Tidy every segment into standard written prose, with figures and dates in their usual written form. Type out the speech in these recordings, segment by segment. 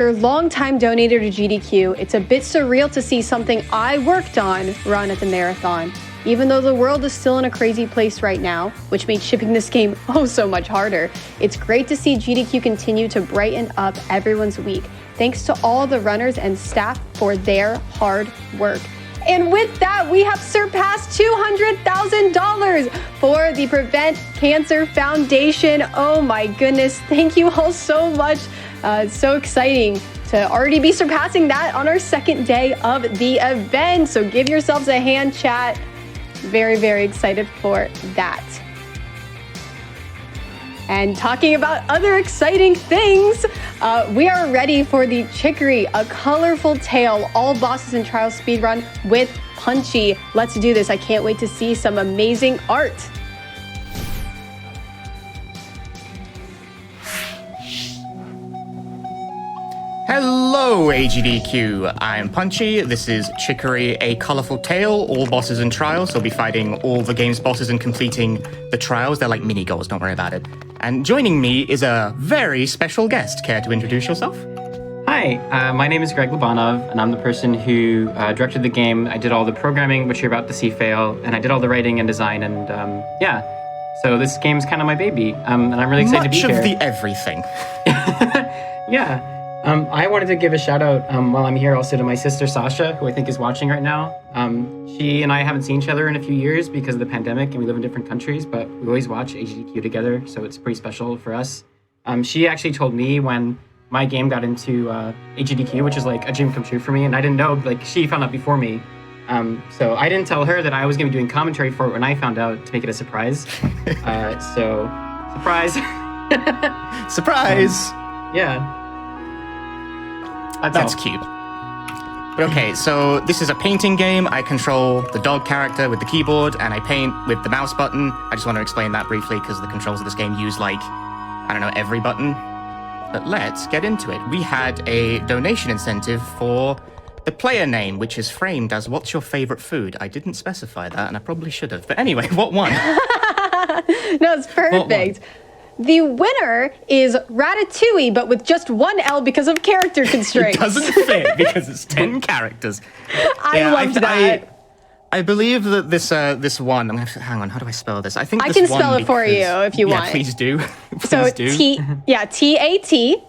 Your longtime donator to GDQ, it's a bit surreal to see something I worked on run at the marathon. Even though the world is still in a crazy place right now, which made shipping this game oh so much harder, it's great to see GDQ continue to brighten up everyone's week. Thanks to all the runners and staff for their hard work. And with that, we have surpassed $200,000 for the Prevent Cancer Foundation. Oh my goodness, thank you all so much. It's so exciting to already be surpassing that on our second day of the event. So give yourselves a hand, chat. Very, very excited for that. And talking about other exciting things, we are ready for the Chicory, a colorful tale, all bosses and trials speedrun with Punchy. Let's do this. I can't wait to see some amazing art. Hello, AGDQ. I'm Punchy. This is Chicory, a colorful tale, all bosses and trials. We'll be fighting all the game's bosses and completing the trials. They're like mini goals, don't worry about it. And joining me is a very special guest. Care to introduce yourself? Hi, my name is thebanov, and I'm the person who directed the game. I did all the programming, which you're about to see fail, and I did all the writing and design, and yeah. So this game's kind of my baby, and I'm really excited to be here. Much of the everything. Yeah. I wanted to give a shout out while I'm here also to my sister Sasha, who I think is watching right now. She and I haven't seen each other in a few years because of the pandemic and we live in different countries, but we always watch AGDQ together, so it's pretty special for us. She actually told me when my game got into AGDQ, which is like a dream come true for me, and I didn't know, like she found out before me. So I didn't tell her that I was going to be doing commentary for it when I found out to make it a surprise. So, surprise. Surprise! Yeah. That's cute. But okay, so this is a painting game. I control the dog character with the keyboard, and I paint with the mouse button. I just want to explain that briefly, because the controls of this game use, like, I don't know, every button. But let's get into it. We had a donation incentive for the player name, which is framed as "What's your favorite food?" I didn't specify that, and I probably should have. But anyway, what won? No, it's perfect. The winner is Ratatouille, but with just one L because of character constraints. It doesn't fit because it's 10 characters. I loved that. I believe that this one. Hang on. How do I spell this? I think I can spell it for you if you want. Yeah, please do. Please so do. TATOU.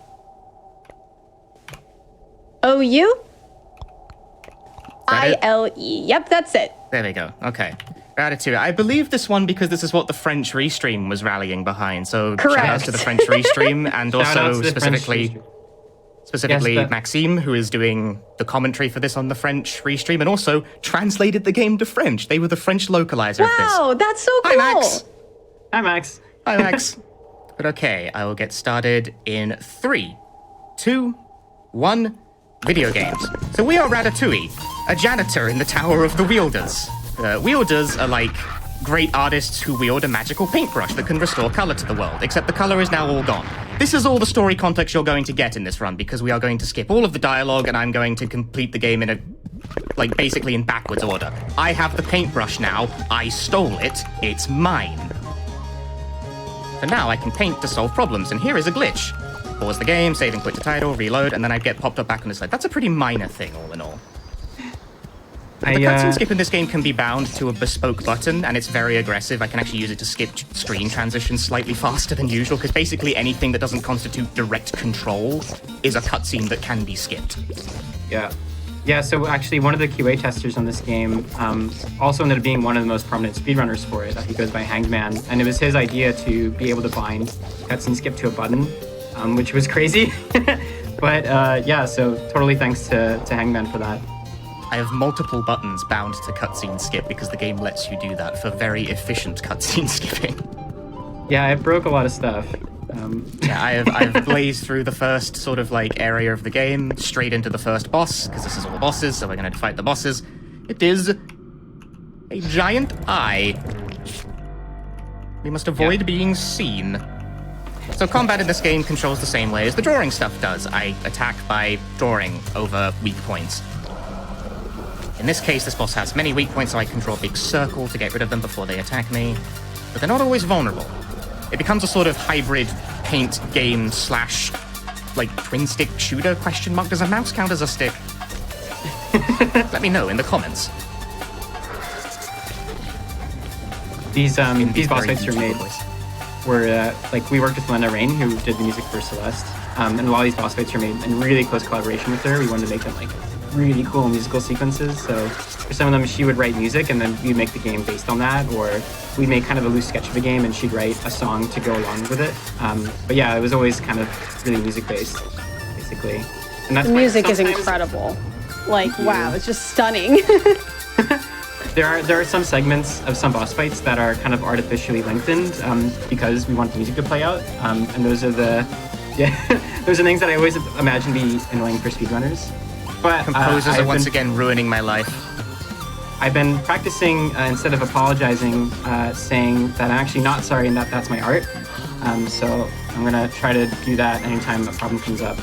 ILE. Yep, that's it. There we go. Okay. Ratatouille. I believe this one because this is what the French restream was rallying behind. So correct. Shout outs to the French restream and also specifically yes, Maxime, who is doing the commentary for this on the French restream and also translated the game to French. They were the French localizer of this. Wow, that's so cool. Hi, Max. Hi, Max. Hi, Max. But okay, I will get started in 3, 2, 1. Video games. So we are Ratatouille, a janitor in the Tower of the Wielders. Wielders are like great artists who wield a magical paintbrush that can restore color to the world, except the color is now all gone. This is all the story context you're going to get in this run, because we are going to skip all of the dialogue and I'm going to complete the game in basically in backwards order. I have the paintbrush now. I stole it. It's mine. So now I can paint to solve problems, and here is a glitch. Pause the game, save and quit the title, reload, and then I'd get popped up back on the side. That's a pretty minor thing, all in all. The cutscene skip in this game can be bound to a bespoke button, and it's very aggressive. I can actually use it to skip screen transitions slightly faster than usual, because basically anything that doesn't constitute direct control is a cutscene that can be skipped. Yeah, so actually one of the QA testers on this game also ended up being one of the most prominent speedrunners for it. He goes by Hangman, and it was his idea to be able to bind cutscene skip to a button, which was crazy. But yeah, so totally thanks to Hangman for that. I have multiple buttons bound to cutscene skip because the game lets you do that for very efficient cutscene skipping. Yeah, it broke a lot of stuff. Yeah, I've blazed through the first sort of area of the game, straight into the first boss, because this is all the bosses, so we're going to fight the bosses. It is a giant eye. We must avoid being seen. So combat in this game controls the same way as the drawing stuff does. I attack by drawing over weak points. In this case, this boss has many weak points, so I can draw a big circle to get rid of them before they attack me. But they're not always vulnerable. It becomes a sort of hybrid paint game slash like, twin stick shooter, question mark? Does a mouse count as a stick? Let me know in the comments. These boss very fights were deep made voice. were like we worked with Lena Rain, who did the music for Celeste, and a lot of these boss fights were made in really close collaboration with her. We wanted to make them like really cool musical sequences. So for some of them, she would write music, and then we'd make the game based on that, or we'd make kind of a loose sketch of a game, and she'd write a song to go along with it. But yeah, it was always kind of really music based, basically. And that's The why music is sometimes- incredible. Like, wow, it's just stunning. There are some segments of some boss fights that are kind of artificially lengthened because we want the music to play out, and those are those are things that I always imagine be annoying for speedrunners. But Composers are once again ruining my life. I've been practicing instead of apologizing, saying that I'm actually not sorry and that's my art. So I'm gonna try to do that anytime a problem comes up.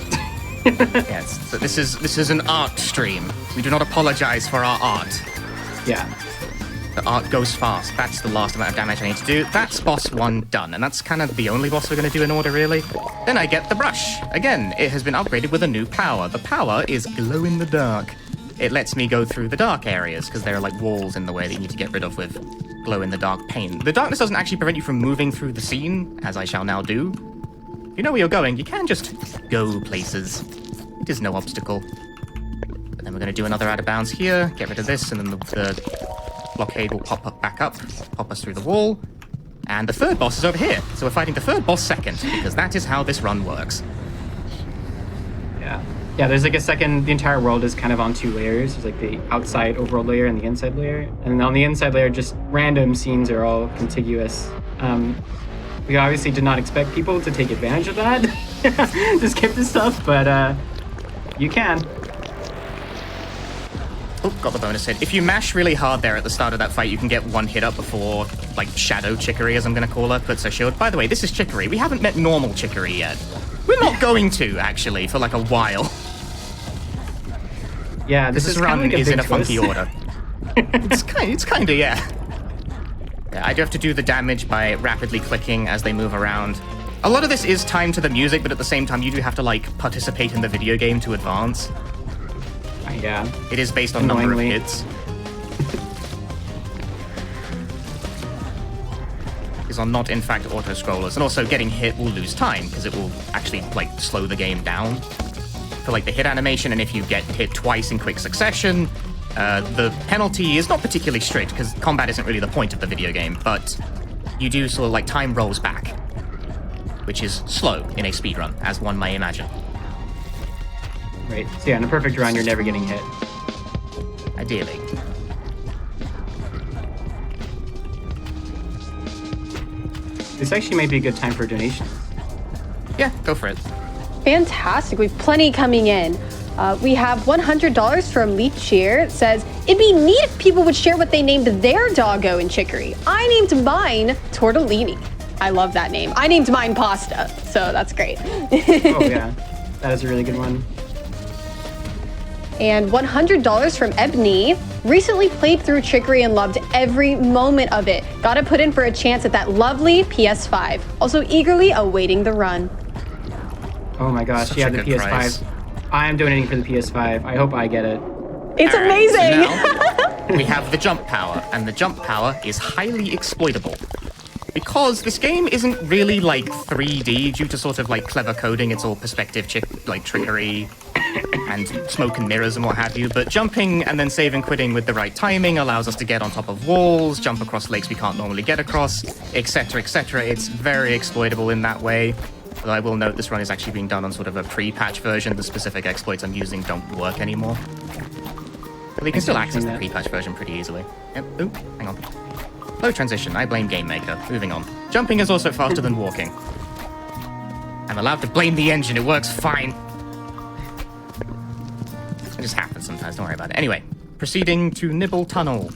Yes, so this is an art stream. We do not apologize for our art. Yeah. The art goes fast. That's the last amount of damage I need to do. That's boss 1 done, and that's kind of the only boss we're going to do in order, really. Then I get the brush. Again, it has been upgraded with a new power. The power is glow in the dark. It lets me go through the dark areas, because there are like walls in the way that you need to get rid of with glow in the dark paint. The darkness doesn't actually prevent you from moving through the scene, as I shall now do. If you know where you're going, you can just go places. It is no obstacle. But then we're going to do another out of bounds here, get rid of this, and then the blockade will pop back up, pop us through the wall. And the third boss is over here. So we're fighting the third boss second, because that is how this run works. Yeah. Yeah, there's like the entire world is kind of on 2 layers. There's like the outside overworld layer and the inside layer. And on the inside layer, just random scenes are all contiguous. We obviously did not expect people to take advantage of that, to skip this stuff, but you can. Oh, got the bonus hit. If you mash really hard there at the start of that fight, you can get 1 hit up before, like, Shadow Chicory, as I'm going to call her, puts her shield. By the way, this is Chicory. We haven't met normal Chicory yet. We're not going to, actually, for like a while. Yeah, This kind run of like is in a twist. funky order. It's kind of, yeah. I do have to do the damage by rapidly clicking as they move around. A lot of this is timed to the music, but at the same time, you do have to, like, participate in the video game to advance. Yeah. It is based on number of Annoyingly. hits. These are not, in fact, auto-scrollers. And also, getting hit will lose time, because it will actually, like, slow the game down. For, like, the hit animation, and if you get hit twice in quick succession, the penalty is not particularly strict, because combat isn't really the point of the video game, but you do sort of, like, time rolls back, which is slow in a speedrun, as one may imagine. Right. So yeah, in a perfect run, you're never getting hit. Ideally. This actually might be a good time for donations. Yeah, go for it. Fantastic. We've plenty coming in. We have $100 from Lee Cheer. It says, it'd be neat if people would share what they named their doggo in Chicory. I named mine Tortellini. I love that name. I named mine Pasta, so that's great. Oh yeah, that is a really good one. And $100 from Ebony. Recently played through Chicory and loved every moment of it. Gotta put in for a chance at that lovely PS5. Also eagerly awaiting the run. Oh my gosh, Such yeah, a the good PS5. prize. I am donating for the PS5. I hope I get it. It's All right, amazing! so now we have the jump power, and the jump power is highly exploitable. Because this game isn't really like 3D due to sort of like clever coding, it's all perspective trickery and smoke and mirrors and what have you, but jumping and then save and quitting with the right timing allows us to get on top of walls, jump across lakes we can't normally get across, etc, etc. It's very exploitable in that way. Although I will note this run is actually being done on sort of a pre-patch version. The specific exploits I'm using don't work anymore. But you can still access the pre-patch version pretty easily. Yep. Ooh, hang on. Low transition, I blame Game Maker. Moving on. Jumping is also faster than walking. I'm allowed to blame the engine, it works fine. It just happens sometimes, don't worry about it. Anyway, proceeding to Nibble Tunnel.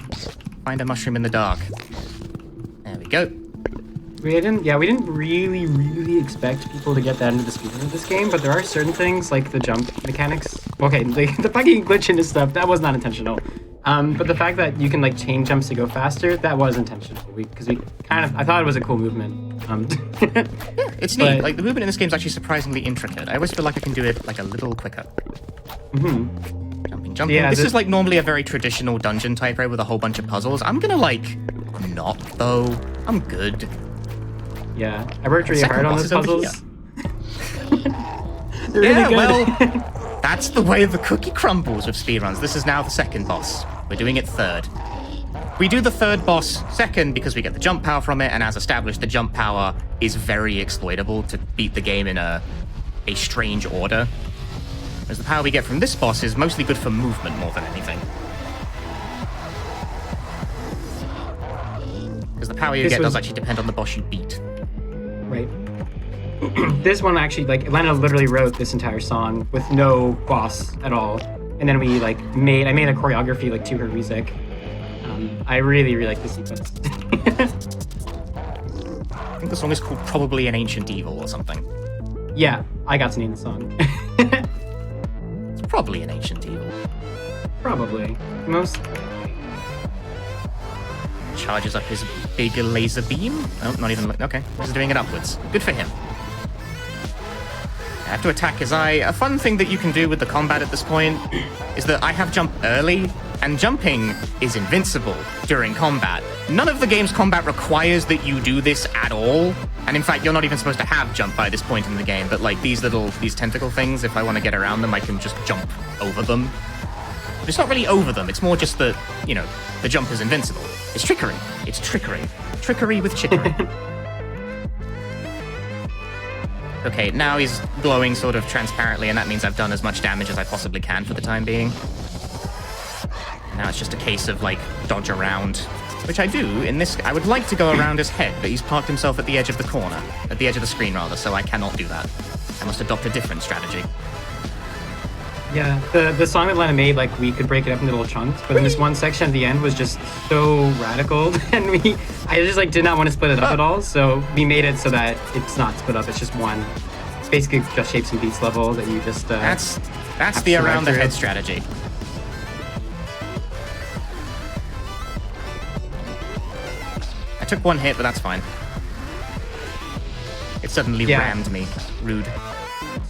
Find a mushroom in the dark. There we go. We didn't really expect people to get that into the speed of this game, but there are certain things like the jump mechanics. Okay, the fucking glitch into stuff, that was not intentional. But the fact that you can like chain jumps to go faster, that was intentional. I thought it was a cool movement. Yeah, it's neat. Like the movement in this game is actually surprisingly intricate. I always feel like I can do it like a little quicker. Jumping. Yeah, this is like normally a very traditional dungeon type, right, with a whole bunch of puzzles. I'm gonna like not though. I'm good. Yeah, I worked really hard on those puzzles. They're yeah, really good. Well, that's the way the cookie crumbles with speedruns. This is now the second boss. We're doing it third. We do the third boss second because we get the jump power from it, and as established, the jump power is very exploitable to beat the game in a strange order. Whereas the power we get from this boss is mostly good for movement more than anything. Because the power you get does actually depend on the boss you beat. Right. This one actually, like, Lena literally wrote this entire song with no boss at all. And then we, like, I made a choreography, like, to her music. I really like this sequence. I think the song is called Probably an Ancient Evil or something. Yeah, I got to name the song. It's probably an Ancient Evil. Probably. Most. Charges up his big laser beam. Oh, not even. Okay, he's doing it upwards. Good for him. I have to attack his eye. A fun thing that you can do with the combat at this point is that I have jump early, and jumping is invincible during combat. None of the game's combat requires that you do this at all. And in fact, you're not even supposed to have jump by this point in the game. But like these tentacle things, if I want to get around them, I can just jump over them. But it's not really over them. It's more just that, you know, the jump is invincible. It's trickery. It's trickery. Trickery with chicory. Okay, now he's glowing sort of transparently, and that means I've done as much damage as I possibly can for the time being. Now it's just a case of, like, dodge around, which I do in this. I would like to go around his head, but he's parked himself at the edge of the corner, at the edge of the screen, rather, so I cannot do that. I must adopt a different strategy. Yeah, the song that Lena made, like, we could break it up into little chunks, but in this one section at the end was just so radical, and I just, like, did not want to split it up at all, so we made it so that it's not split up, it's just one. It's basically just shapes and beats level that you just, That's the around the head strategy. I took one hit, but that's fine. It suddenly rammed me. Rude.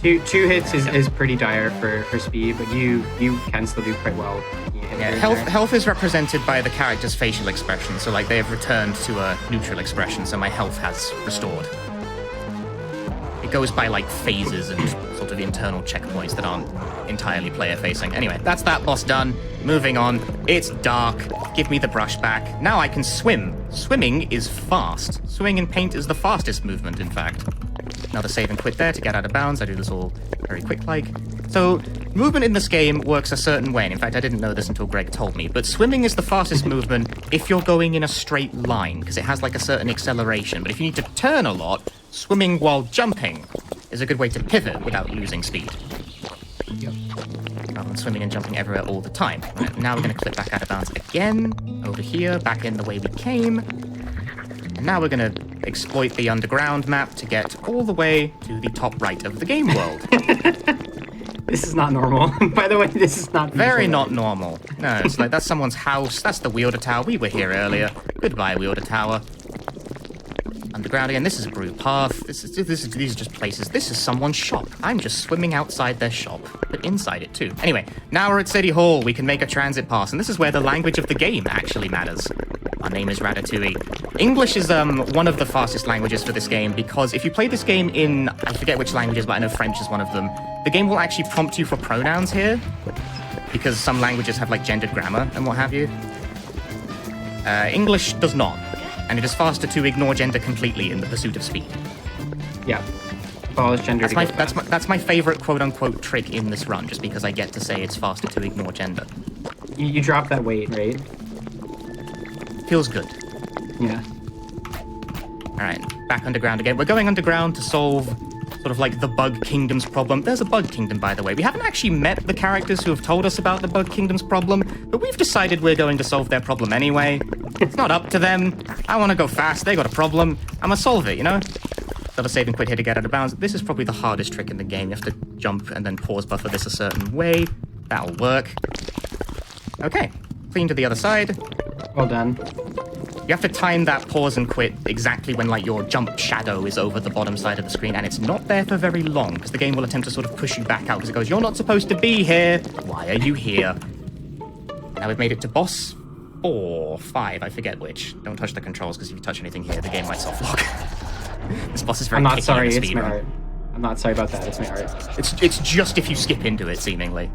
Two hits is pretty dire for speed, but you can still do quite well. Yeah, health is represented by the character's facial expression, so like they have returned to a neutral expression, so my health has restored. It goes by like phases and sort of internal checkpoints that aren't entirely player facing. Anyway, that's that boss done. Moving on. It's dark. Give me the brush back. Now I can swim. Swimming is fast. Swimming in paint is the fastest movement, in fact. Another save and quit there to get out of bounds. I do this all very quick-like. So, movement in this game works a certain way. And in fact, I didn't know this until Greg told me. But swimming is the fastest movement if you're going in a straight line, because it has like a certain acceleration. But if you need to turn a lot, swimming while jumping is a good way to pivot without losing speed. Yep. Rather than swimming and jumping everywhere all the time. Right, now we're going to clip back out of bounds again. Over here, back in the way we came. And now we're going to exploit the underground map to get all the way to the top right of the game world. This is not normal. By the way, this is not very not normal. No, it's like that's someone's house. That's the Wielder Tower. We were here earlier. Goodbye, Wielder Tower. Underground again. This is a brew path. These are just places. This is someone's shop. I'm just swimming outside their shop, but inside it too. Anyway, now we're at City Hall. We can make a transit pass, and this is where the language of the game actually matters. Our name is Ratatouille. English is one of the fastest languages for this game because if you play this game in, I forget which languages, but I know French is one of them, the game will actually prompt you for pronouns here because some languages have like gendered grammar and what have you. English does not, and it is faster to ignore gender completely in the pursuit of speed. Yeah. Abolish gender. That's my favorite quote-unquote trick in this run, just because I get to say it's faster to ignore gender. You drop that weight, right? Feels good. Yeah. Alright, back underground again. We're going underground to solve sort of like the Bug Kingdom's problem. There's a Bug Kingdom, by the way. We haven't actually met the characters who have told us about the Bug Kingdom's problem, but we've decided we're going to solve their problem anyway. It's not up to them. I want to go fast. They got a problem. I'm gonna solve it, you know? Double save and quit here to get out of bounds. This is probably the hardest trick in the game. You have to jump and then pause buffer this a certain way. That'll work. Okay, clean to the other side. Well done. You have to time that pause and quit exactly when, like, your jump shadow is over the bottom side of the screen, and it's not there for very long, because the game will attempt to sort of push you back out, because it goes, you're not supposed to be here. Why are you here? Now we've made it to boss 4, 5, I forget which. Don't touch the controls, because if you touch anything here, the game might soft lock. This boss is very I'm not picky sorry, in the it's speed my run. art. I'm not sorry about that, it's my art. It's just if you skip into it, seemingly.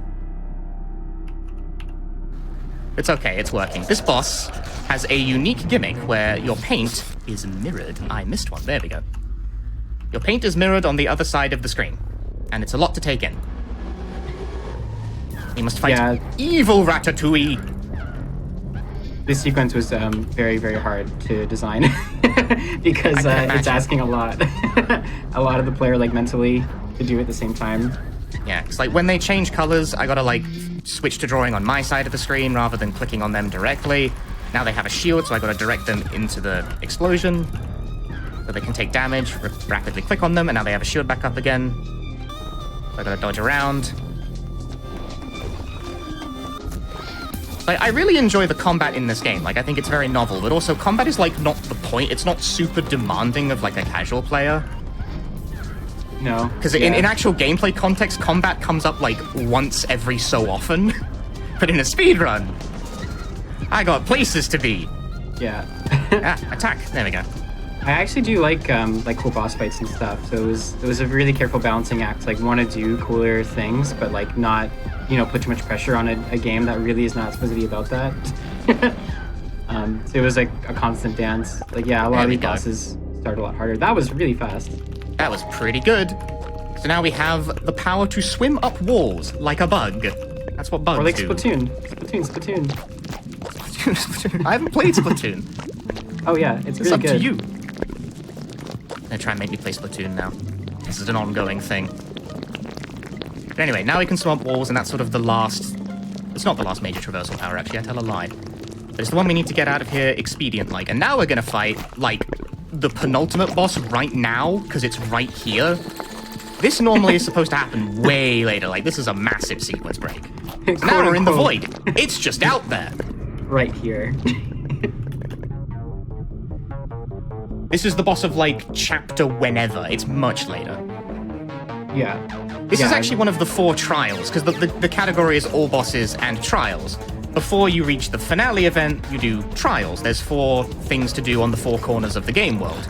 It's okay, it's working. This boss has a unique gimmick where your paint is mirrored. I missed one, there we go. Your paint is mirrored on the other side of the screen, and it's a lot to take in. You must fight evil Ratatouille. This sequence was very, very hard to design because it's asking a lot. A lot of the player, like, mentally to do it at the same time. Yeah, it's like when they change colors, I gotta, like, switch to drawing on my side of the screen rather than clicking on them directly. Now they have a shield, so I gotta direct them into the explosion so they can take damage, rapidly click on them, and now they have a shield back up again. So I gotta dodge around. Like, I really enjoy the combat in this game. Like, I think it's very novel, but also combat is, like, not the point. It's not super demanding of, like, a casual player. No. Because in actual gameplay context, combat comes up, like, once every so often. But in a speedrun, I got places to be. Yeah. Attack. There we go. I actually do like cool boss fights and stuff. So it was a really careful balancing act. Like, want to do cooler things, but, like, not, you know, put too much pressure on a game that really is not supposed to be about that. So it was like a constant dance. Like, yeah, a lot of these bosses start a lot harder. That was really fast. That was pretty good. So now we have the power to swim up walls like a bug. That's what bugs do. Or like Splatoon. Splatoon. Splatoon. I haven't played Splatoon. Oh yeah, it's really up good. to you. They're trying to make me play Splatoon now. This is an ongoing thing. But anyway, now we can swim up walls, and that's sort of the last... It's not the last major traversal power, actually. I tell a lie. But it's the one we need to get out of here expedient-like. And now we're going to fight, like, the penultimate boss right now, because it's right here. This normally is supposed to happen way later. Like, this is a massive sequence break. So now we're in the void. It's just out there. Right here. This is the boss of, like, chapter whenever. It's much later. Yeah. This is actually one of the 4 trials, because the category is all bosses and trials. Before you reach the finale event, you do trials. There's 4 things to do on the 4 corners of the game world.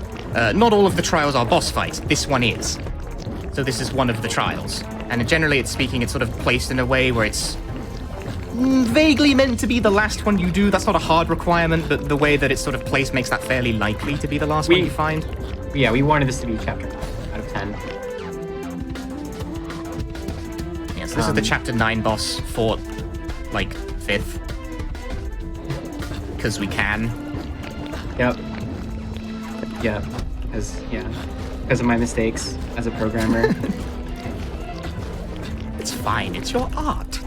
Not all of the trials are boss fights. This one is. So this is one of the trials. And generally, it's sort of placed in a way where it's vaguely meant to be the last one you do. That's not a hard requirement, but the way that it's sort of placed makes that fairly likely to be the last one you find. Yeah, we wanted this to be chapter 9 out of 10. Yeah, so this is the chapter 9 boss for, like, 5th. Because we can. Yep. Because of my mistakes as a programmer. It's fine, it's your art.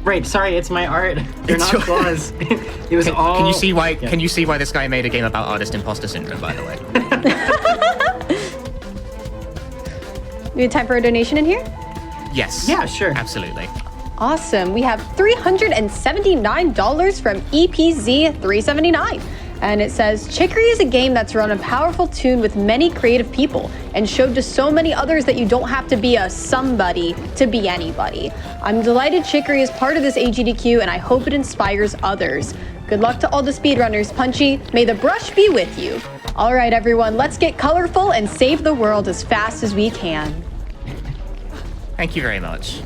Right, sorry, it's my art. They're not flaws. It was all... Can you see why Can you see why this guy made a game about artist imposter syndrome, by the way? We have time for a donation in here? Yes. Yeah, sure. Absolutely. Awesome. We have $379 from EPZ379. And it says, Chicory is a game that's run a powerful tune with many creative people and showed to so many others that you don't have to be a somebody to be anybody. I'm delighted Chicory is part of this AGDQ and I hope it inspires others. Good luck to all the speedrunners, Punchy. May the brush be with you. All right, everyone, let's get colorful and save the world as fast as we can. Thank you very much.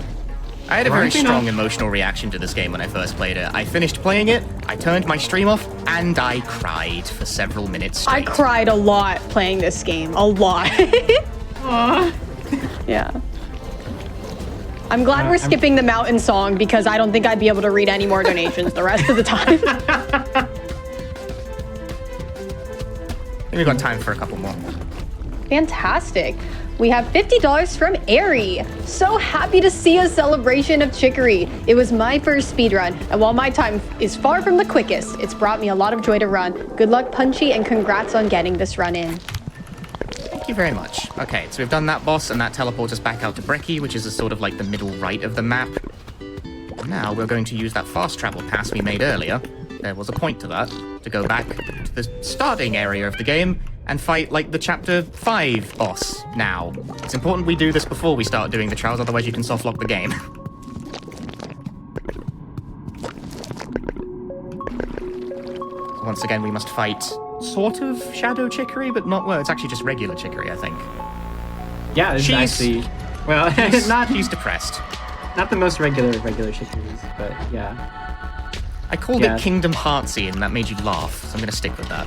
I had a very strong emotional reaction to this game when I first played it. I finished playing it, I turned my stream off, and I cried for several minutes straight. I cried a lot playing this game. A lot. Yeah. I'm glad we're skipping the mountain song because I don't think I'd be able to read any more donations the rest of the time. We've got time for a couple more. Fantastic. We have $50 from Airy. So happy to see a celebration of Chicory. It was my first speedrun, and while my time is far from the quickest, it's brought me a lot of joy to run. Good luck, Punchy, and congrats on getting this run in. Thank you very much. Okay, so we've done that boss, and that teleports us back out to Brekkie, which is a sort of like the middle right of the map. Now we're going to use that fast travel pass we made earlier. There was a point to that, to go back to the starting area of the game and fight like the Chapter 5 boss now. It's important we do this before we start doing the trials, otherwise you can softlock the game. Once again, we must fight sort of Shadow Chicory, but not, well, it's actually just regular Chicory, I think. Yeah, it's actually... Well, she's depressed. Not the most regular Chicories, but yeah. I called it Kingdom Heartsy, and that made you laugh, so I'm going to stick with that.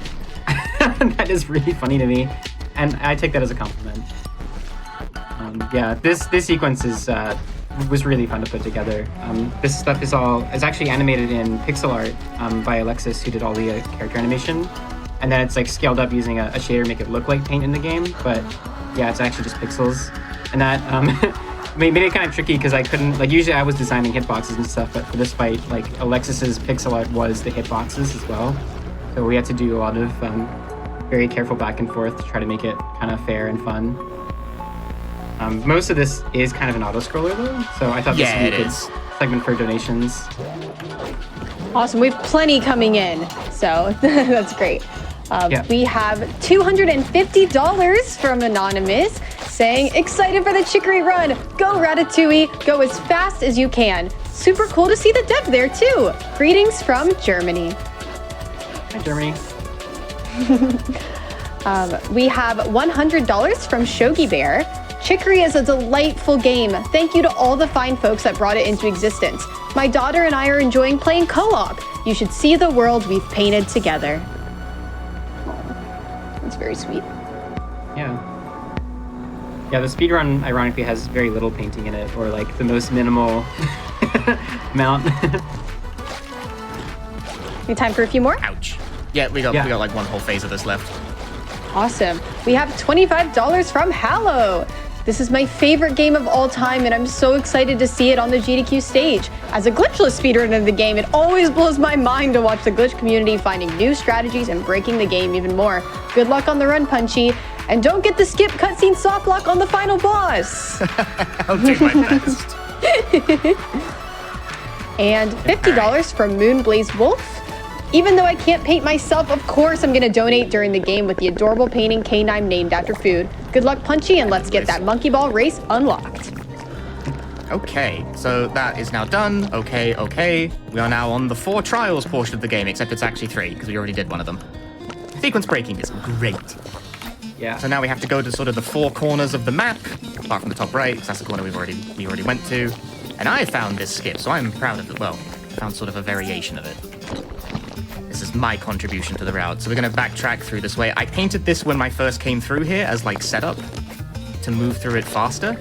That is really funny to me, and I take that as a compliment. Yeah, this sequence was really fun to put together. This stuff is actually animated in pixel art by Alexis, who did all the character animation, and then it's like scaled up using a shader to make it look like paint in the game. But yeah, it's actually just pixels, and that made it kind of tricky because I couldn't, like, usually I was designing hitboxes and stuff, but for this fight, like, Alexis's pixel art was the hitboxes as well. So we had to do a lot of very careful back and forth to try to make it kind of fair and fun. Most of this is kind of an auto-scroller though, so I thought this would be a good segment for donations. Awesome, we have plenty coming in, so that's great. We have $250 from Anonymous saying, excited for the Chicory run. Go Ratatouille, go as fast as you can. Super cool to see the dev there too. Greetings from Germany. Hi, Germany. We have $100 from Shogi Bear. Chicory is a delightful game. Thank you to all the fine folks that brought it into existence. My daughter and I are enjoying playing co-op. You should see the world we've painted together. Oh, that's very sweet. Yeah. Yeah, the speedrun ironically has very little painting in it, or like the most minimal amount. Need time for a few more? Ouch. Yeah, we got like one whole phase of this left. Awesome. We have $25 from Hallow. This is my favorite game of all time, and I'm so excited to see it on the GDQ stage. As a glitchless speedrunner of the game, it always blows my mind to watch the glitch community finding new strategies and breaking the game even more. Good luck on the run, Punchy. And don't get the skip cutscene soft lock on the final boss. I'll do my best. And $50 from Moonblaze Wolf. Even though I can't paint myself, of course I'm going to donate during the game with the adorable painting canine named after food. Good luck, Punchy, and let's get that monkey ball race unlocked. Okay, so that is now done. Okay. We are now on the 4 trials portion of the game, except it's actually 3, because we already did one of them. Sequence breaking is great. Yeah. So now we have to go to sort of the 4 corners of the map, apart from the top right, because that's the corner we already went to. And I found this skip, so I'm proud of it. Well, I found sort of a variation of it. This is my contribution to the route. So we're going to backtrack through this way. I painted this when I first came through here as like setup to move through it faster.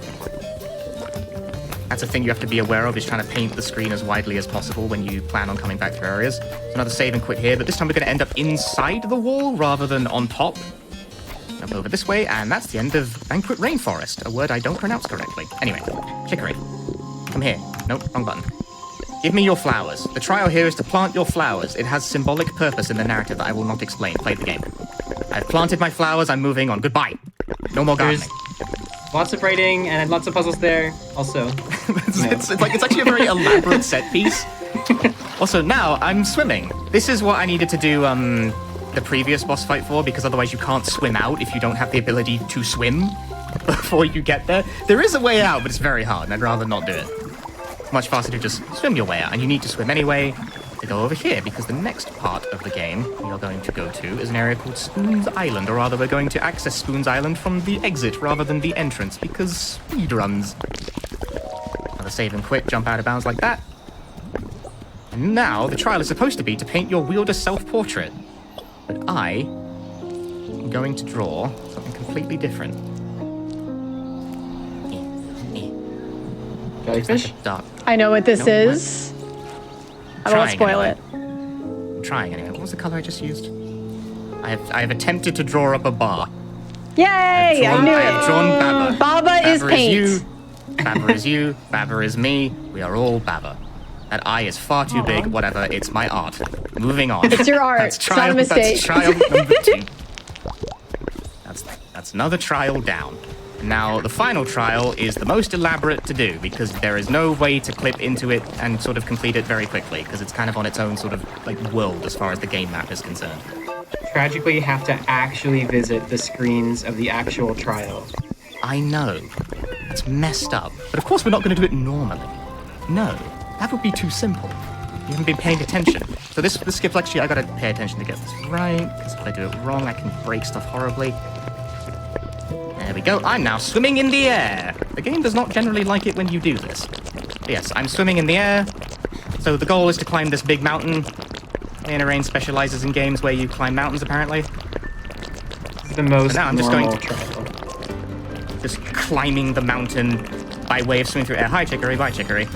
That's a thing you have to be aware of, is trying to paint the screen as widely as possible when you plan on coming back through areas. So another save and quit here, but this time we're going to end up inside the wall rather than on top. Up over this way, and that's the end of Banquet Rainforest, a word I don't pronounce correctly. Anyway, Chicory, come here. Nope, wrong button. Give me your flowers. The trial here is to plant your flowers. It has symbolic purpose in the narrative that I will not explain. Play the game. I've planted my flowers. I'm moving on. Goodbye. No more gardening. There's lots of writing and lots of puzzles there. Also, it's actually a very elaborate set piece. Also, now I'm swimming. This is what I needed to do the previous boss fight for, because otherwise you can't swim out if you don't have the ability to swim before you get there. There is a way out, but it's very hard, and I'd rather not do it. Much faster to just swim your way out, and you need to swim anyway to go over here, because the next part of the game we are going to go to is an area called Spoon's Island, or rather we're going to access Spoon's Island from the exit rather than the entrance, because speedruns. Another save and quit, jump out of bounds like that. And now the trial is supposed to be to paint your wielder self-portrait, but I am going to draw something completely different. Jellyfish? Like I know what this is. I won't spoil it. I'm trying anyway. What was the color I just used? I have attempted to draw up a bar. Yay! I knew I have drawn it. Baba. Baba is paint. you. Baba is you. Baba is me. We are all Baba. That eye is far too big. Whatever. It's my art. Moving on. It's your art. That's It's not a trial. mistake. That's trial number 2. That's another trial down. Now, the final trial is the most elaborate to do because there is no way to clip into it and sort of complete it very quickly because it's kind of on its own sort of like world as far as the game map is concerned. Tragically, you have to actually visit the screens of the actual trial. I know. That's messed up. But of course we're not going to do it normally. No, that would be too simple. You haven't been paying attention. So this skip lecture, I gotta pay attention to get this right, because if I do it wrong, I can break stuff horribly. There we go. I'm now swimming in the air. The game does not generally like it when you do this. But yes, I'm swimming in the air. So the goal is to climb this big mountain. Lena Rain specializes in games where you climb mountains, apparently. This is the most So now I'm just going normal to- trial. Just climbing the mountain by way of swimming through air. Hi, Chicory. Bye, Chicory.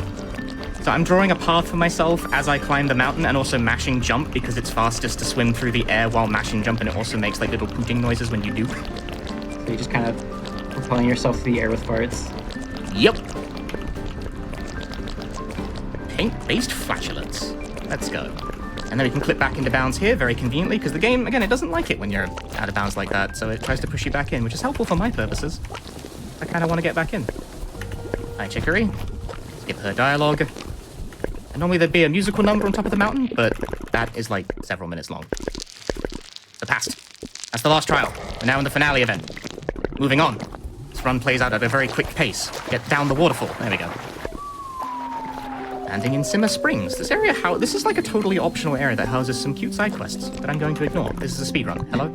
So I'm drawing a path for myself as I climb the mountain and also mashing jump because it's fastest to swim through the air while mashing jump and it also makes like little pooting noises when you do. So you just kind of propelling yourself through the air with farts. Yep. Paint-based flatulence. Let's go. And then we can clip back into bounds here very conveniently because the game, again, it doesn't like it when you're out of bounds like that, so it tries to push you back in, which is helpful for my purposes. I kind of want to get back in. Hi, Chicory. Skip her dialogue. And normally there'd be a musical number on top of the mountain, but that is like several minutes long. The past. That's the last trial. We're now in the finale event. Moving on. This run plays out at a very quick pace. Get down the waterfall. There we go. Landing in Simmer Springs. This area, this is like a totally optional area that houses some cute side quests that I'm going to ignore. This is a speedrun. Hello?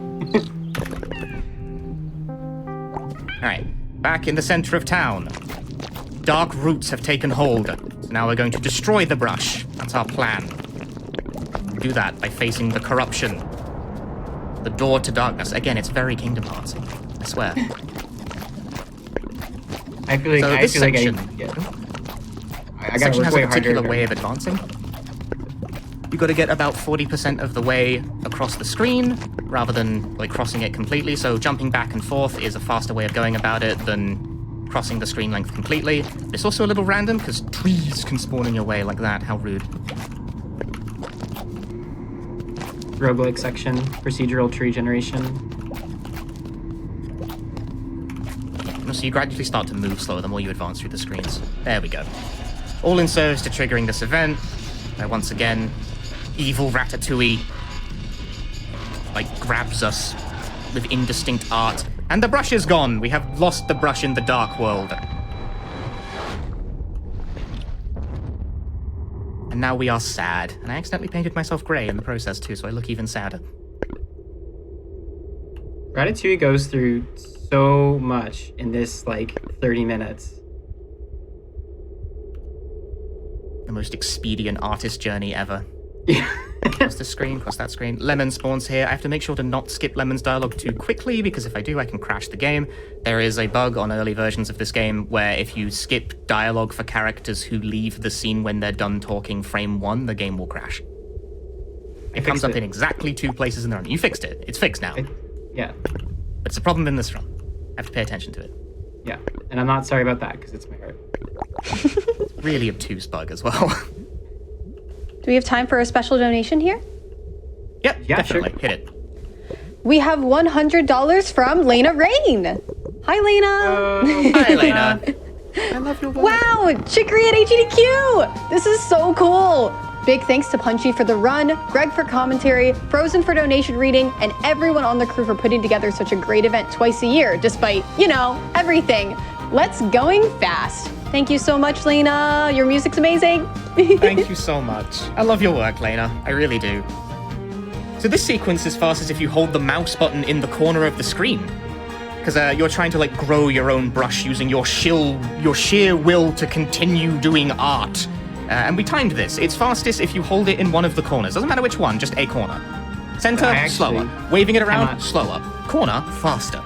Alright. Back in the center of town. Dark roots have taken hold. So now we're going to destroy the brush. That's our plan. We'll do that by facing the corruption. The door to darkness. Again, it's very Kingdom Hearts. I swear. I feel like So I this feel like section- I gotta section work has way a particular harder. way of advancing. You got to get about 40% of the way across the screen rather than like crossing it completely. So jumping back and forth is a faster way of going about it than crossing the screen length completely. It's also a little random because trees can spawn in your way like that. How rude. Roguelike section, procedural tree generation. So you gradually start to move slower the more you advance through the screens. There we go. All in service to triggering this event. Where once again, evil Ratatouille like grabs us with indistinct art. And the brush is gone. We have lost the brush in the dark world. And now we are sad. And I accidentally painted myself grey in the process too, so I look even sadder. Ratatouille goes through so much in this like 30 minutes. The most expedient artist journey ever. Yeah. Cross this screen, cross that screen. Lemon spawns here. I have to make sure to not skip Lemon's dialogue too quickly, because if I do, I can crash the game. There is a bug on early versions of this game where if you skip dialogue for characters who leave the scene when they're done talking frame 1, the game will crash. It comes up in exactly 2 places in the run. You fixed it. It's fixed now. Yeah. But it's a problem in this run. I have to pay attention to it. Yeah. And I'm not sorry about that, because it's my art. Really obtuse bug as well. Do we have time for a special donation here? Yep, Yeah, definitely. sure. Hit it. We have $100 from Lena Rain. Hi, Lena. Hi, Elena. I love your work. Wow, Chicory at AGDQ. This is so cool. Big thanks to Punchy for the run, Greg for commentary, Frozen for donation reading, and everyone on the crew for putting together such a great event twice a year, despite, everything. Let's going fast. Thank you so much, Lena. Your music's amazing. Thank you so much. I love your work, Lena. I really do. So this sequence is fastest if you hold the mouse button in the corner of the screen. Because you're trying to grow your own brush using your sheer will to continue doing art. And we timed this. It's fastest if you hold it in one of the corners. Doesn't matter which one, just a corner. Center, slower. Waving it around, slower. Corner, faster.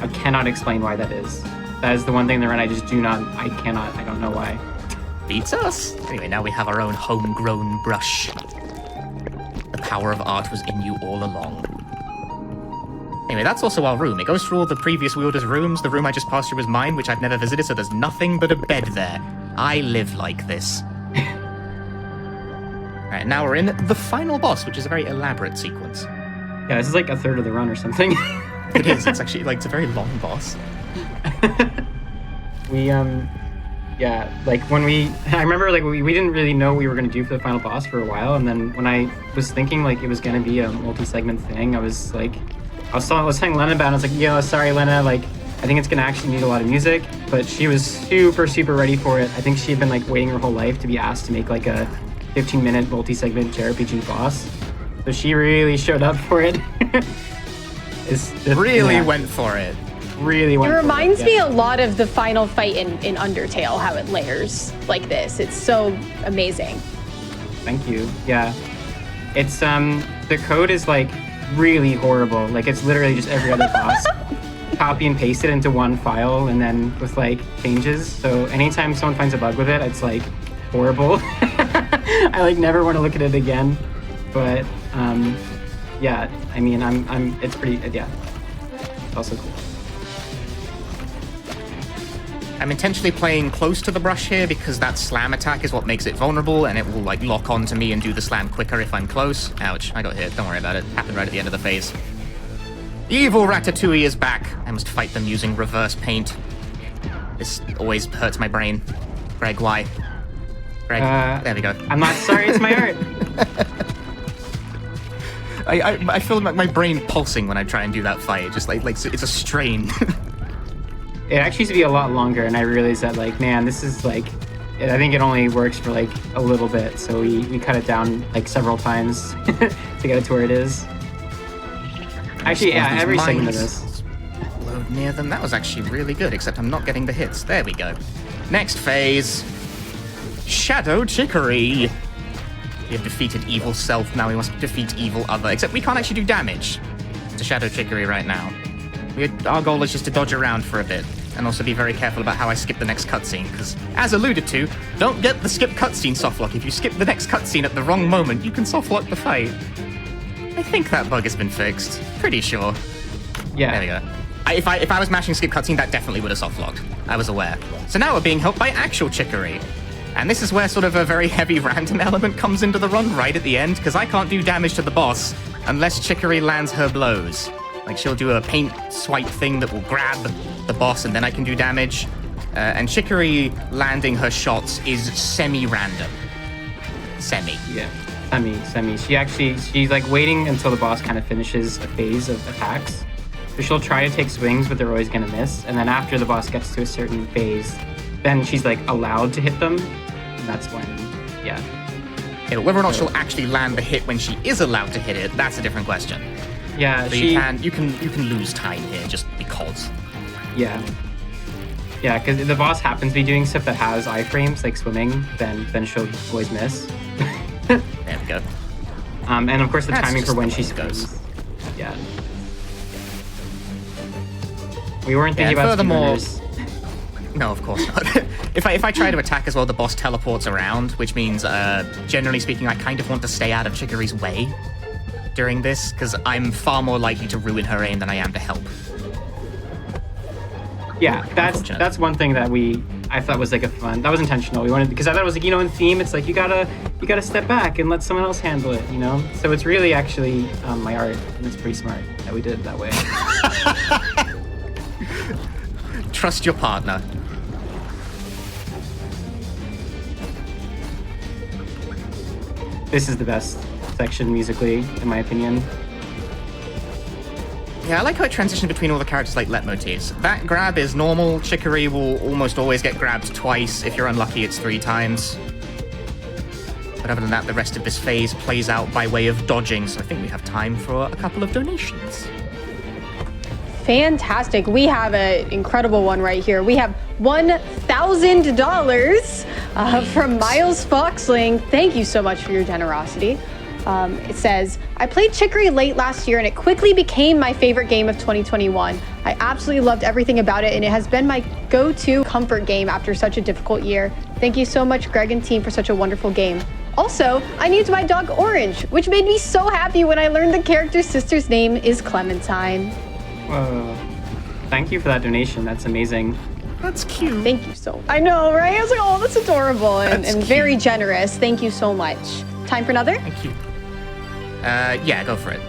I cannot explain why that is. That is the one thing in the run I don't know why. Beats us. Anyway, now we have our own homegrown brush. The power of art was in you all along. Anyway, that's also our room. It goes through all the previous wielders' rooms. The room I just passed through was mine, which I've never visited, so there's nothing but a bed there. I live like this. Alright, now we're in the final boss, which is a very elaborate sequence. Yeah, this is like a third of the run or something. It is. It's actually, like, it's a very long boss. Yeah, like I remember like we didn't really know what we were going to do for the final boss for a while, and then when I was thinking like it was going to be a multi-segment thing, I was telling Lena about it. I was like, yo, sorry Lena, like I think it's going to actually need a lot of music, but she was super ready for it. I think she had been like waiting her whole life to be asked to make like a 15-minute multi-segment JRPG boss, so she really showed up for it. Went for it. Really went. It reminds me a lot of the final fight in Undertale, how it layers like this. It's so amazing. Thank you. Yeah, it's the code is like really horrible. Like it's literally just every other boss copy and paste it into one file, and then with like changes. So anytime someone finds a bug with it, it's like horrible. I like never want to look at it again. But yeah, I mean, it's pretty. Yeah, it's also cool. I'm intentionally playing close to the brush here because that slam attack is what makes it vulnerable, and it will like lock onto me and do the slam quicker if I'm close. Ouch, I got hit. Don't worry about it. Happened right at the end of the phase. Evil Ratatouille is back. I must fight them using reverse paint. This always hurts my brain. Greg, why? Greg, there we go. I'm not sorry, it's my art. I feel like my brain pulsing when I try and do that fight. Just like it's a strain. It actually used to be a lot longer, and I realized that, like, man, this is, like, I think it only works for, like, a little bit, so we cut it down, like, several times to get it to where it is. Actually, yeah, every segment of this. Load near them. That was actually really good, except I'm not getting the hits. There we go. Next phase. Shadow Chicory. We have defeated evil self, now we must defeat evil other. Except we can't actually do damage to Shadow Chicory right now. Our goal is just to dodge around for a bit, and also be very careful about how I skip the next cutscene, because, as alluded to, don't get the skip cutscene softlock. If you skip the next cutscene at the wrong moment, you can softlock the fight. I think that bug has been fixed. Pretty sure. Yeah. There we go. If I was mashing skip cutscene, that definitely would have softlocked. I was aware. So now we're being helped by actual Chicory. And this is where sort of a very heavy random element comes into the run right at the end, because I can't do damage to the boss unless Chicory lands her blows. Like, she'll do a paint swipe thing that will grab the boss, and then I can do damage. And Chicory landing her shots is semi-random. Yeah, semi. She's like waiting until the boss kind of finishes a phase of attacks. So she'll try to take swings, but they're always going to miss. And then after the boss gets to a certain phase, then she's like allowed to hit them. And that's when, yeah. Whether or not she'll actually land the hit when she is allowed to hit it, that's a different question. Yeah, so you can lose time here just because. Yeah, because the boss happens to be doing stuff that has iframes, like swimming, then she'll always miss. There we go. And of course the That's timing for when she goes. swims. Yeah. We weren't thinking about speedrunners. No, of course not. If I try to attack as well, the boss teleports around, which means, generally speaking, I kind of want to stay out of Chicory's way during this, because I'm far more likely to ruin her aim than I am to help. Yeah, that's one thing that I thought was like a fun. That was intentional. We wanted, because I thought it was like, in theme, it's like you gotta step back and let someone else handle it, So it's really actually my art, and it's pretty smart that we did it that way. Trust your partner. This is the best section musically, in my opinion. Yeah, I like how it transitions between all the characters like leitmotifs. That grab is normal. Chicory will almost always get grabbed twice. If you're unlucky, it's 3 times. But other than that, the rest of this phase plays out by way of dodging, so I think we have time for a couple of donations. Fantastic. We have an incredible one right here. We have $1,000 from Miles Foxling. Thank you so much for your generosity. It says, I played Chicory late last year and it quickly became my favorite game of 2021. I absolutely loved everything about it and it has been my go-to comfort game after such a difficult year. Thank you so much, Greg and team, for such a wonderful game. Also, I named my dog Orange, which made me so happy when I learned the character's sister's name is Clementine. Whoa. Thank you for that donation. That's amazing. That's cute. Thank you so much. I know, right? I was like, oh, that's adorable and That's very cute. generous. Thank you so much. Time for another? Thank you. Yeah, go for it.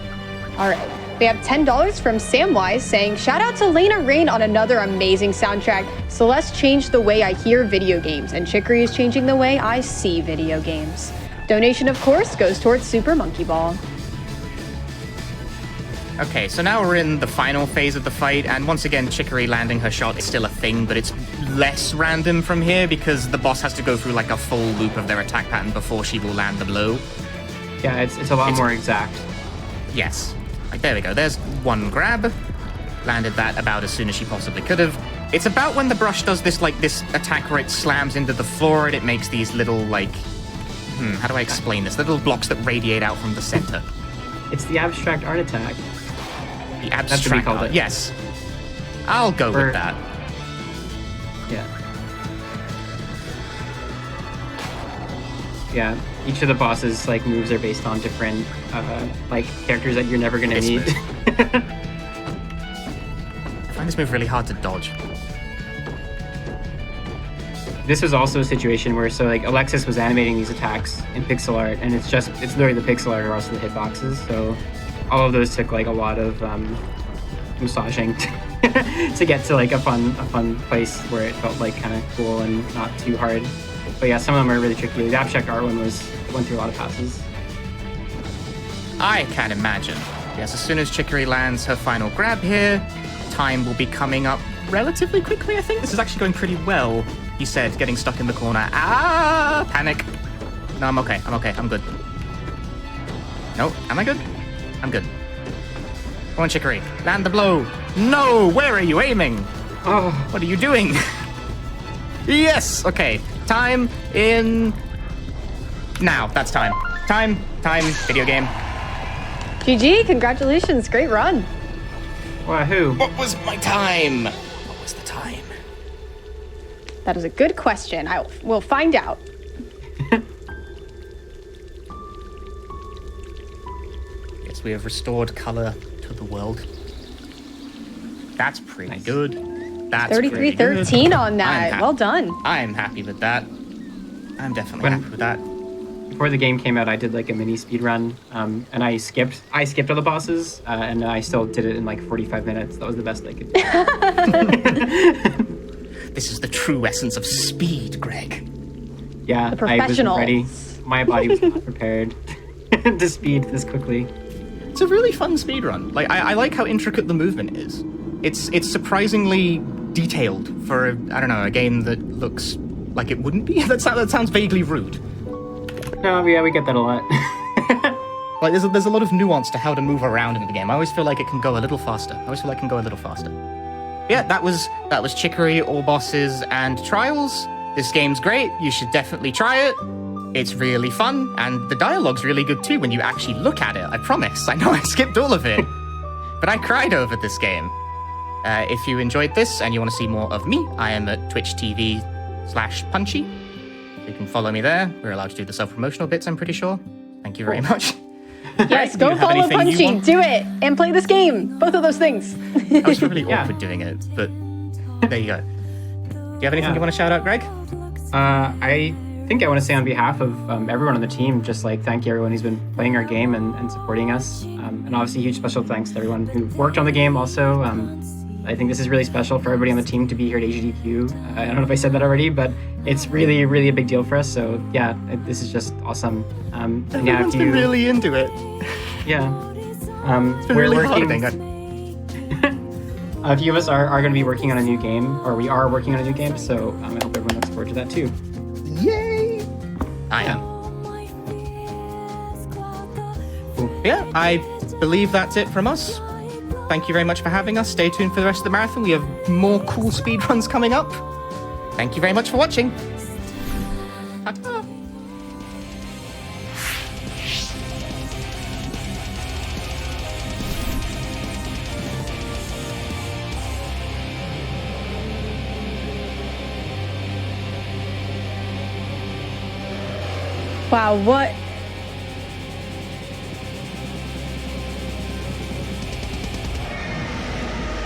All right. We have $10 from Samwise saying, shout out to Lena Rain on another amazing soundtrack. Celeste changed the way I hear video games, and Chicory is changing the way I see video games. Donation, of course, goes towards Super Monkey Ball. Okay, so now we're in the final phase of the fight, and once again, Chicory landing her shot is still a thing, but it's less random from here because the boss has to go through like a full loop of their attack pattern before she will land the blow. Yeah, it's a lot more exact. Yes. Like, there we go. There's one grab. Landed that about as soon as she possibly could have. It's about when the brush does this, like, this attack where it slams into the floor and it makes these little, like... how do I explain this? Little blocks that radiate out from the center. It's the abstract art attack. The That's what we abstract called art. it. Yes. I'll go with that. Yeah. Yeah. Each of the bosses, like, moves are based on different, like, characters that you're never gonna This meet. move. I find this move really hard to dodge. This was also a situation where, so, like, Alexis was animating these attacks in pixel art, and it's literally the pixel art or also the hitboxes, so all of those took, like, a lot of massaging to get to, like, a fun place where it felt, like, kind of cool and not too hard. But yeah, some of them are really tricky. The abstract art one went through a lot of passes. I can imagine. Yes, as soon as Chicory lands her final grab here, time will be coming up relatively quickly, I think. This is actually going pretty well, he said, getting stuck in the corner. Ah, panic. No, I'm okay, I'm good. No, am I good? I'm good. Come on, Chicory, land the blow. No, where are you aiming? Oh, What are you doing? Yes, okay. Time in... Now, that's time. Time, video game. GG, congratulations, great run. wahoo. What was my time? What was the time? That is a good question. We'll find out. Yes, we have restored color to the world. That's pretty Nice. good. That's pretty good. 33-13 on I'm that. happy. Well done. I'm happy with that. I'm definitely When- happy with that. Before the game came out, I did like a mini speed run, and I skipped all the bosses, and I still did it in like 45 minutes. That was the best I could do. This is the true essence of speed, Greg. Yeah, The I wasn't ready. professionals. My body was not prepared to speed this quickly. It's a really fun speed run. Like I like how intricate the movement is. It's surprisingly detailed for a game that looks like it wouldn't be. That sounds vaguely rude. No, yeah, we get that a lot. Like there's a lot of nuance to how to move around in the game. I always feel like it can go a little faster. Yeah, that was Chicory, All Bosses, and Trials. This game's great. You should definitely try it. It's really fun, and the dialogue's really good too when you actually look at it. I promise. I know I skipped all of it, but I cried over this game. If you enjoyed this and you want to see more of me, I am at twitch.tv/Punchy. You can follow me there. We're allowed to do the self-promotional bits, I'm pretty sure. Thank you very much. Yes, Do go you have follow anything you Punchy. want? Do it and play this game. Both of those things. I was really Yeah. awkward doing it, but there you go. Do you have anything Yeah. you want to shout out, Greg? I think I want to say on behalf of everyone on the team, just like thank you everyone who's been playing our game and supporting us. And obviously huge special thanks to everyone who worked on the game also. I think this is really special for everybody on the team to be here at AGDQ. I don't know if I said that already, but it's really, really a big deal for us. So yeah, this is just awesome. And yeah, Everyone's been really into it. yeah. It's been really heartening. A few of us are going to be working on a new game, or we are working on a new game. So I hope everyone looks forward to that too. Yay! I am. Cool. Yeah, I believe that's it from us. Thank you very much for having us. Stay tuned for the rest of the marathon. We have more cool speedruns coming up. Thank you very much for watching. Ta-ta. Wow, what?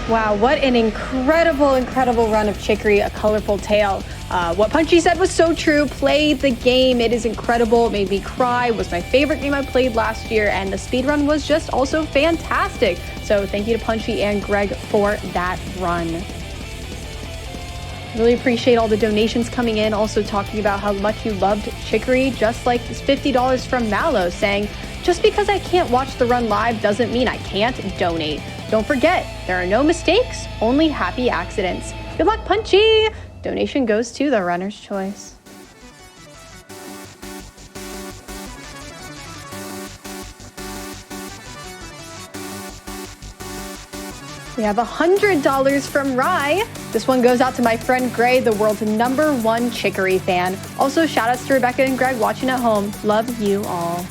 Wow, what an incredible, incredible run of Chicory, A Colorful Tale. What Punchy said was so true. Play the game. It is incredible. It made me cry. It was my favorite game I played last year, and the speedrun was just also fantastic. So thank you to Punchy and Greg for that run. Really appreciate all the donations coming in, also talking about how much you loved Chicory, just like this $50 from Mallow saying, just because I can't watch the run live doesn't mean I can't donate. Don't forget, there are no mistakes, only happy accidents. Good luck, Punchy! Donation goes to the runner's choice. We have $100 from Rye. This one goes out to my friend Gray, the world's #1 Chicory fan. Also, shout outs to Rebecca and Greg watching at home. Love you all.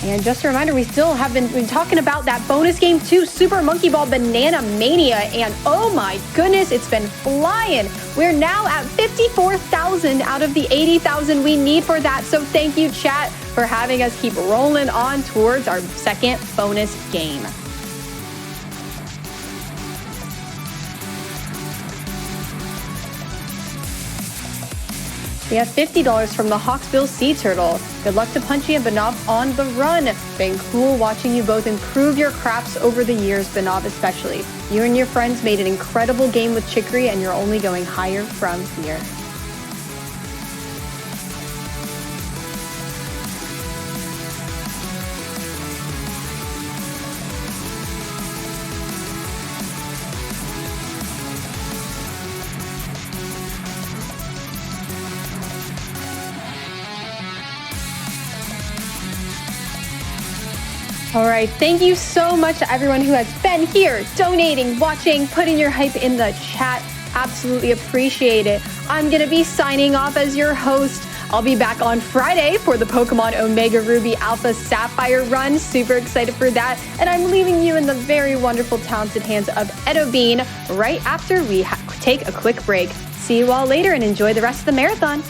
And just a reminder, we still have been talking about that bonus game too, Super Monkey Ball Banana Mania. And oh my goodness, it's been flying. We're now at 54,000 out of the 80,000 we need for that. So thank you, chat, for having us keep rolling on towards our second bonus game. We have $50 from the Hawksbill Sea Turtle. Good luck to Punchy and Banov on the run. Been cool watching you both improve your crafts over the years, Banov especially. You and your friends made an incredible game with Chicory, and you're only going higher from here. All right, thank you so much to everyone who has been here, donating, watching, putting your hype in the chat. Absolutely appreciate it. I'm gonna be signing off as your host. I'll be back on Friday for the Pokemon Omega Ruby Alpha Sapphire run. Super excited for that. And I'm leaving you in the very wonderful, talented hands of Edo Bean right after we take a quick break. See you all later and enjoy the rest of the marathon.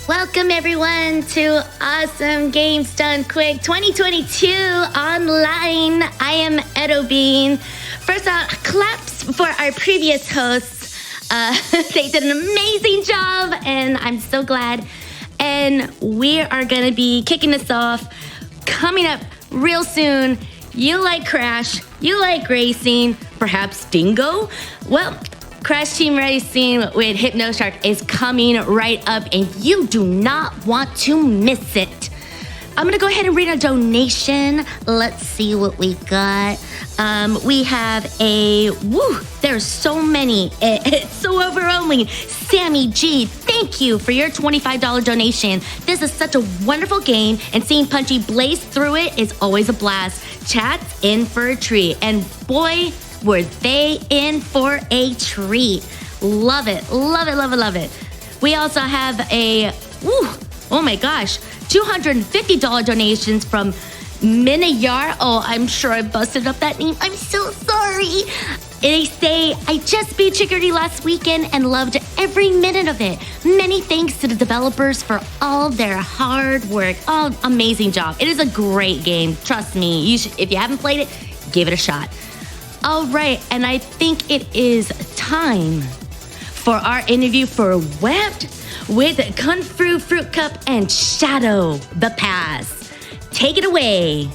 Welcome everyone to Awesome Games Done Quick 2022 online. I am Edo Bean. First off, claps for our previous hosts, They did an amazing job, and I'm so glad. And we are going to be kicking this off coming up real soon. You like Crash, you like racing, perhaps Dingo? Well, Crash Team Racing with HypnoShark is coming right up, and you do not want to miss it. I'm gonna go ahead and read a donation. Let's see what we got. We have there's so many. It's so overwhelming. Sammy G, thank you for your $25 donation. This is such a wonderful game, and seeing Punchy blaze through it is always a blast. Chat's in for a treat, and boy, were they in for a treat. Love it, love it, love it, love it. We also have oh my gosh, $250 donations from Minayar. Oh, I'm sure I busted up that name. I'm so sorry. They say, I just beat Chicory last weekend and loved every minute of it. Many thanks to the developers for all their hard work. Oh, amazing job. It is a great game. Trust me. If you haven't played it, give it a shot. All right, and I think it is time for our interview for Webbed with kungfufruitcup and ShadowthePast. Take it away.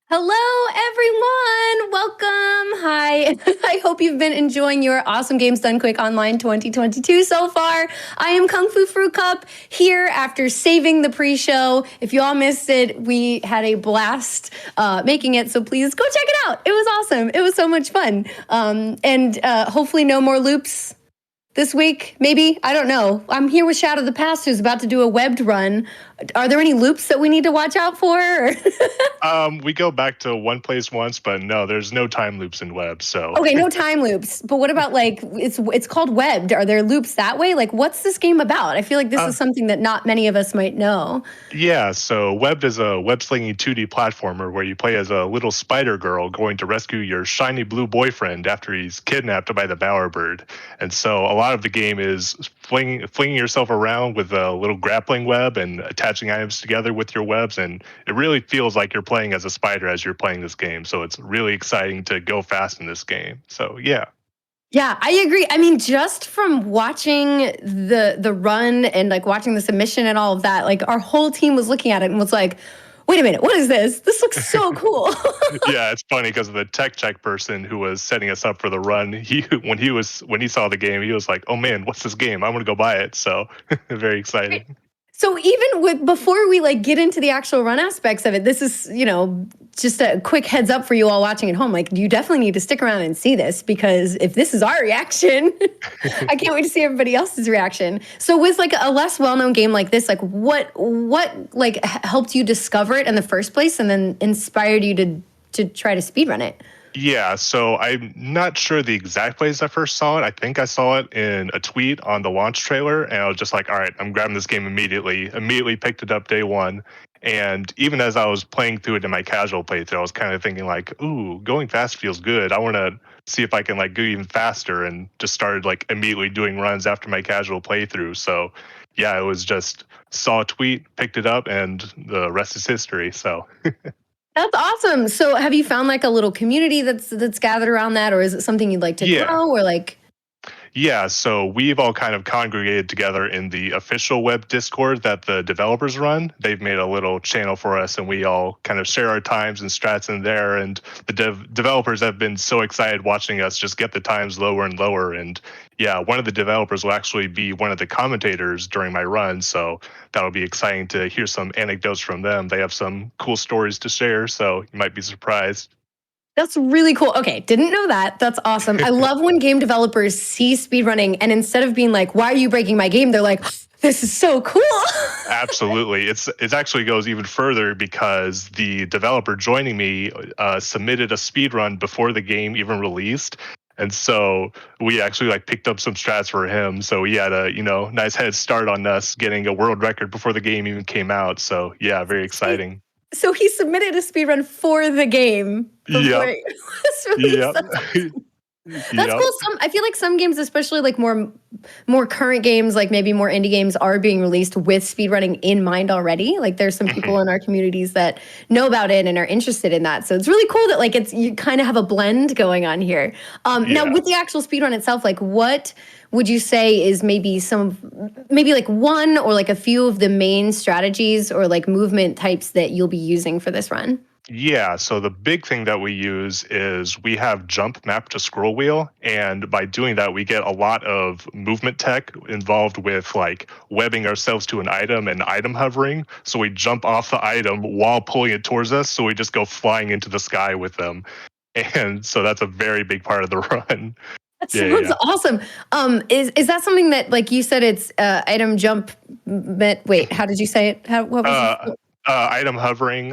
Hello, everyone. Welcome. Hi. I hope you've been enjoying your Awesome Games Done Quick Online 2022 so far. I am kungfufruitcup here after saving the pre-show. If you all missed it, we had a blast making it, so please go check it out. It was awesome. It was so much fun. And hopefully no more loops this week, maybe. I don't know. I'm here with ShadowthePast, who's about to do a webbed run. Are there any loops that we need to watch out for? We go back to one place once, but no, there's no time loops in web. So okay, no time loops. But what about it's called webbed? Are there loops that way? Like, what's this game about? I feel like this is something that not many of us might know. Yeah, so webbed is a web-slinging 2D platformer where you play as a little spider girl going to rescue your shiny blue boyfriend after he's kidnapped by the bowerbird. And so a lot of the game is flinging yourself around with a little grappling web and attaching items together with your webs, and it really feels like you're playing as a spider as you're playing this game. So it's really exciting to go fast in this game. So yeah. Yeah, I agree. I mean, just from watching the run and like watching the submission and all of that, like our whole team was looking at it and was like, wait a minute, what is this? This looks so cool. Yeah, it's funny because the tech check person who was setting us up for the run, when he saw the game, he was like, oh man, what's this game? I'm gonna go buy it. So very exciting. So even before we like get into the actual run aspects of it, this is, just a quick heads up for you all watching at home. Like, you definitely need to stick around and see this, because if this is our reaction, I can't wait to see everybody else's reaction. So with like a less well-known game like this, like what like helped you discover it in the first place and then inspired you to try to speedrun it? Yeah, so I'm not sure the exact place I first saw it. I think I saw it in a tweet on the launch trailer, and I was just like, all right, I'm grabbing this game immediately. Immediately picked it up day one. And even as I was playing through it in my casual playthrough, I was kind of thinking like, ooh, going fast feels good. I want to see if I can like go even faster, and just started like immediately doing runs after my casual playthrough. So yeah, it was just saw a tweet, picked it up, and the rest is history. So That's awesome. So have you found like a little community that's gathered around that, or is it something you'd like to grow, or like? Yeah, so we've all kind of congregated together in the official web Discord that the developers run. They've made a little channel for us, and we all kind of share our times and strats in there. And the developers have been so excited watching us just get the times lower and lower. And yeah, one of the developers will actually be one of the commentators during my run. So that'll be exciting to hear some anecdotes from them. They have some cool stories to share, so you might be surprised. That's really cool. Okay, didn't know that. That's awesome. I love when game developers see speedrunning, and instead of being like, why are you breaking my game? They're like, this is so cool. Absolutely. It actually goes even further, because the developer joining me submitted a speedrun before the game even released. And so we actually like picked up some strats for him. So he had a, nice head start on us getting a world record before the game even came out. So yeah, very exciting. So he submitted a speedrun for the game. Yeah. That's really awesome. That's Yep. cool. I feel like some games, especially like more current games, like maybe more indie games, are being released with speedrunning in mind already. Like there's some people in our communities that know about it and are interested in that. So it's really cool that like you kind of have a blend going on here. Now with the actual speedrun itself, like what would you say is maybe like one or like a few of the main strategies or like movement types that you'll be using for this run? Yeah, so the big thing that we use is we have jump mapped to scroll wheel, and by doing that, we get a lot of movement tech involved with like webbing ourselves to an item and item hovering. So we jump off the item while pulling it towards us, so we just go flying into the sky with them. And so that's a very big part of the run. That Yeah, sounds yeah. awesome. Is that something that like you said it's item jump? Wait, how did you say it? What was it? Item hovering,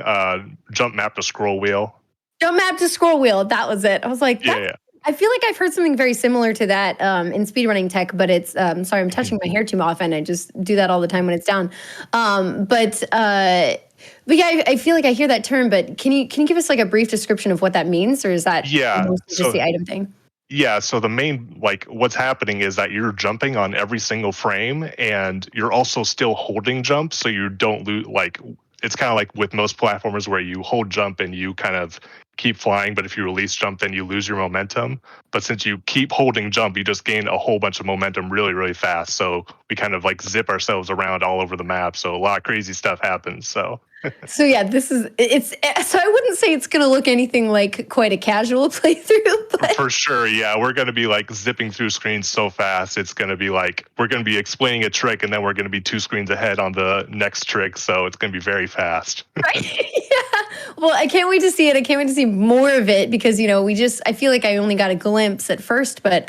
jump map to scroll wheel. Jump map to scroll wheel. That was it. I was like, Yeah, yeah. I feel like I've heard something very similar to that in speedrunning tech, but it's sorry, I'm touching my hair too often. I just do that all the time when it's down. But yeah, I feel like I hear that term. But can you give us like a brief description of what that means, or is that mostly just the item thing? Yeah, so the main, like, what's happening is that you're jumping on every single frame, and you're also still holding jump, so you don't lose, like, it's kind of like with most platformers where you hold jump and you kind of keep flying, but if you release jump, then you lose your momentum. But since you keep holding jump, you just gain a whole bunch of momentum really, really fast. So we kind of like zip ourselves around all over the map. So a lot of crazy stuff happens. So So yeah, so I wouldn't say it's going to look anything like quite a casual playthrough, but for sure, yeah, we're going to be like zipping through screens so fast. It's going to be like we're going to be explaining a trick, and then we're going to be 2 screens ahead on the next trick. So it's going to be very fast. right. Yeah. Well, I can't wait to see it. I can't wait to see more of it because, I feel like I only got a glimpse at first, but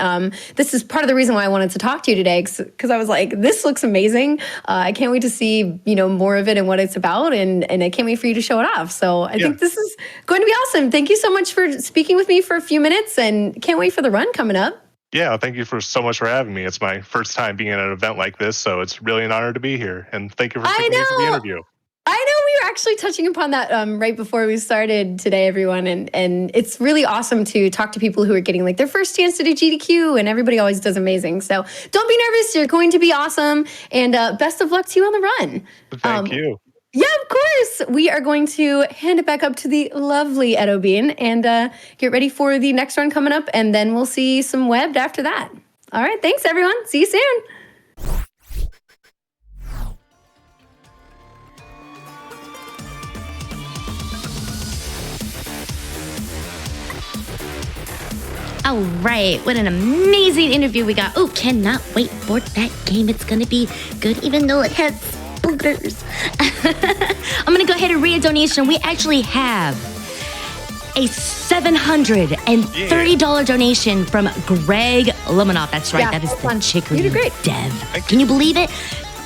this is part of the reason why I wanted to talk to you today because I was like, this looks amazing. I can't wait to see, more of it and what it's about. And I can't wait for you to show it off. So I think this is going to be awesome. Thank you so much for speaking with me for a few minutes and can't wait for the run coming up. Yeah, thank you so much for having me. It's my first time being at an event like this, so it's really an honor to be here. And thank you for taking me for the interview. I know we were actually touching upon that right before we started today, everyone. And it's really awesome to talk to people who are getting like their first chance to do GDQ, and everybody always does amazing. So don't be nervous. You're going to be awesome. And best of luck to you on the run. Thank you. Yeah, of course. We are going to hand it back up to the lovely Edo Bean and get ready for the next run coming up. And then we'll see some webbed after that. All right. Thanks, everyone. See you soon. All right, what an amazing interview we got. Oh, cannot wait for that game. It's gonna be good, even though it has boogers. I'm gonna go ahead and read a donation. We actually have a $730 donation from Greg Lemonov. That's right, that is the Chicory You did great. dev. Can you believe it?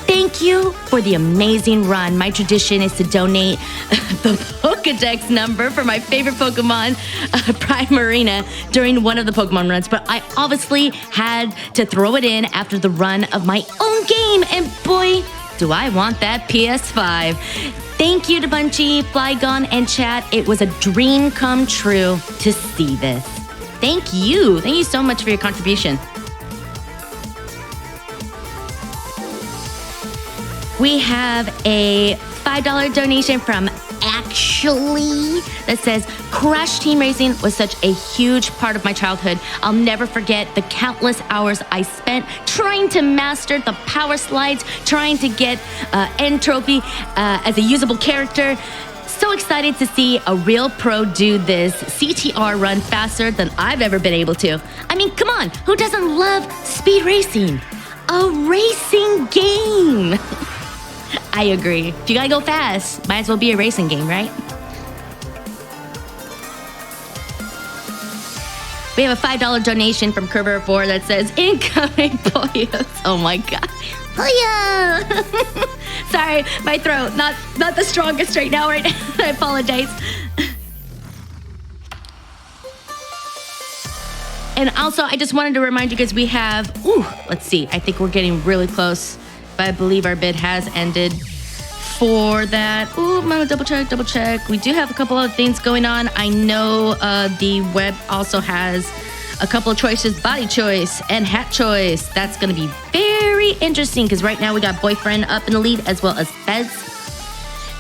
Thank you for the amazing run. My tradition is to donate the Pokedex number for my favorite Pokemon, Primarina, during one of the Pokemon runs, but I obviously had to throw it in after the run of my own game, and boy, do I want that PS5. Thank you to Punchy, Flygone, and chat. It was a dream come true to see this. Thank you. Thank you so much for your contribution. We have a $5 donation from Actually that says, Crash Team Racing was such a huge part of my childhood. I'll never forget the countless hours I spent trying to master the power slides, trying to get N Trophy as a usable character. So excited to see a real pro do this CTR run faster than I've ever been able to. I mean, come on, who doesn't love speed racing? A racing game. I agree. If you gotta go fast, might as well be a racing game, right? We have a $5 donation from Kerber4 that says, incoming Poyos. Oh my God. Poyo! Sorry, my throat, not the strongest right now, right? I apologize. And also, I just wanted to remind you guys we have, let's see, I think we're getting really close. But I believe our bid has ended for that. I'm gonna double check. We do have a couple other things going on. I know the web also has a couple of choices, body choice and hat choice. That's going to be very interesting because right now we got Boyfriend up in the lead as well as Fez.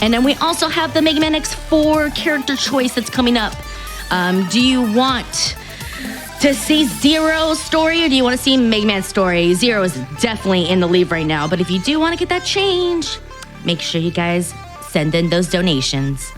And then we also have the Mega Man X4 character choice that's coming up. Do you want to see Zero's story or do you want to see Mega Man's story? Zero is definitely in the lead right now, but if you do want to get that change, make sure you guys send in those donations.